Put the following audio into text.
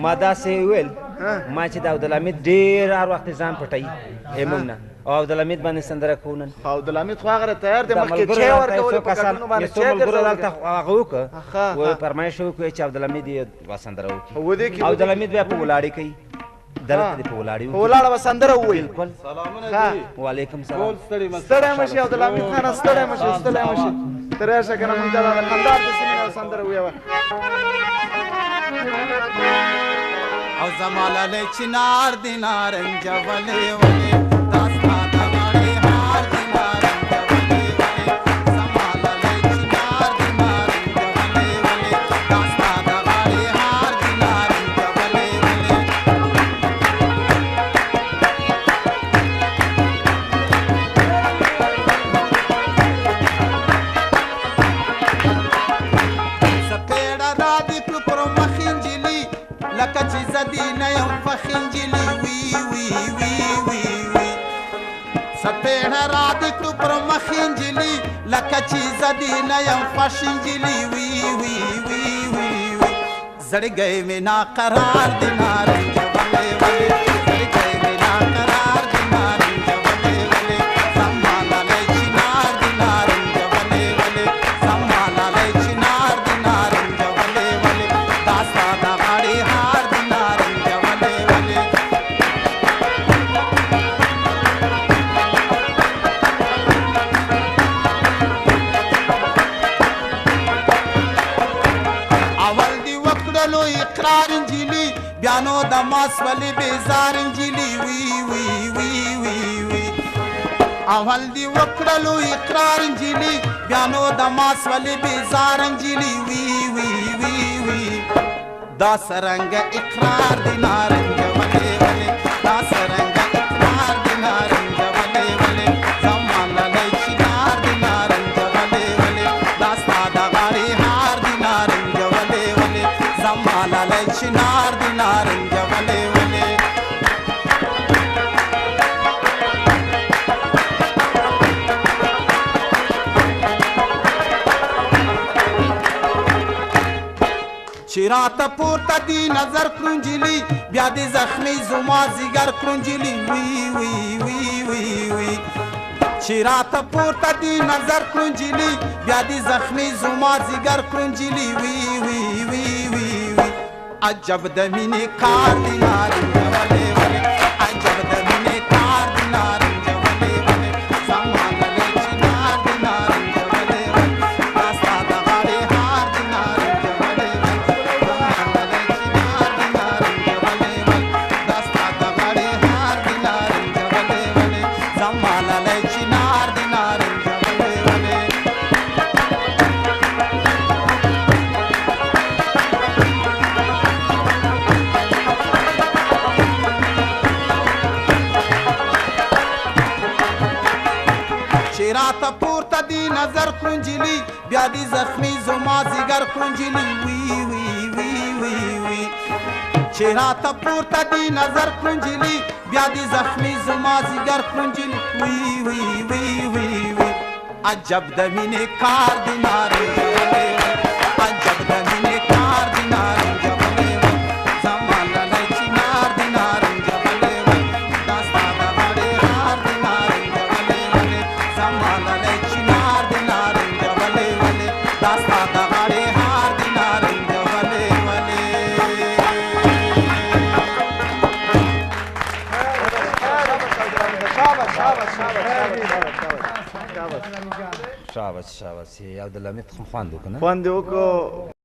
ما داسې ویل ما چې د عبدالحمید ډېر هر وخت ځان پټوي ایمون نه او عبدالحمید باندې سندره کوو نن عبدالحمید خو هغه تیار دی مخکې چای ورکولې په کټونو باندې چای ملګرو دلته هغه وکړه وایي فرمایش وکړو چې عبدالحمید یې سندره وکړي عبدالحمید بیا په ولاړې کوي دلته دې په ولاړې په ولاړه به سندره ووایي بالکل وعلیکم سلام ستړی مه شي عبدالحمید خانه ستړی مه شي ستړی مه شي ته راشه که نه مونږ د کندهار د سیمې نه سندره ووایه او زما لالی چنار دی نارنجه ولې ولې دا ستا د غاړې هار دی نارنجه ولې ولې زما لالی چنار دی نارنجه ولې ولې دا ستا د غاړې هار دی نارنجه ولې ولې سپېړه را دې کړو پر مخ نجلۍ لکه چې زدی نه یم فخ نجلۍ وي وي وي وي وي سپېړه را دې کړو پر مخ نجلۍ لکه چې زدی نه یم خوښ نجلۍ وي وي وي وي وي زړګی مې ناقرار دی نارنجه ولې ولې زړګی مې ناقرار دی نارنجه ولې ولې زما لالی چنار دی نارنجه ولې ولې زما لالی چنار دی نارنجه ولې ولې دا ستا د غاړې هار دی نارنجه ولې ولې اول دی وکړلو اقرار نجلۍ بیا نو د ماس ولې بیزار نجلۍ وي وي وي وي وي اول دی وکړلو اقرار نجلۍ بیا نو د ماس ولې بیزار نجلۍ وي وي وي وي دا څرنګه اقرار دی نارنجه ولې ولې دا څرنګه اقرار دی نارنجه ولې ولې زما لالی چنار دی نارنجه ولې ولې دا ستا د غاړې هار دی نارنجه ولې ولې زما لالی چنار دی نارنجه ولې ولې چې راته پورته دی نظر کړو نجلۍ بیا دې زخمي زما ځیګر کړو نجلۍ وي وي وي وي وي چې راته پورته دی نظر کړو نجلۍ بیا دې زخمي زما ځیګر کړو نجلۍ وي وي وي وي وي عجب د مینې کار دی نارنجه ولې ولې عجب د مینې کار دی نارنجه ولې ولې زما لالی چنار دی نارنجه ولې ولې دا ستا د غاړې هار دی نارنجه ولې ولې زما لالی چنار دی نارنجه ولې ولې دا ستا د غاړې هار دی نارنجه ولې ولې زما لالی چنار دی نارنجه ولې ولې چې راته پورته دی نظر کړو نجلۍ بیا دې زخمي زما ځیګر کړو نجلۍ وي وي وي وي وي چې راته پورته دی نظر کړو نجلۍ بیا دې زخمي زما ځیګر کړو نجلۍ وي وي وي وي وي عجب د مینې کار دی نارنجه ولې ولې عجب د مینې کار دی نارنجه ولې ولې زما لالی چنار دی نارنجه ولې ولې دا ستا د غاړې هار دی نارنجه ولې ولې زما لالی چنار دی نارنجه ولې ولې دا ستا د غاړې هار دی نارنجه ولې ولې شاباش شاباش عبدالحمید خوند وکړه خوند یې وکړو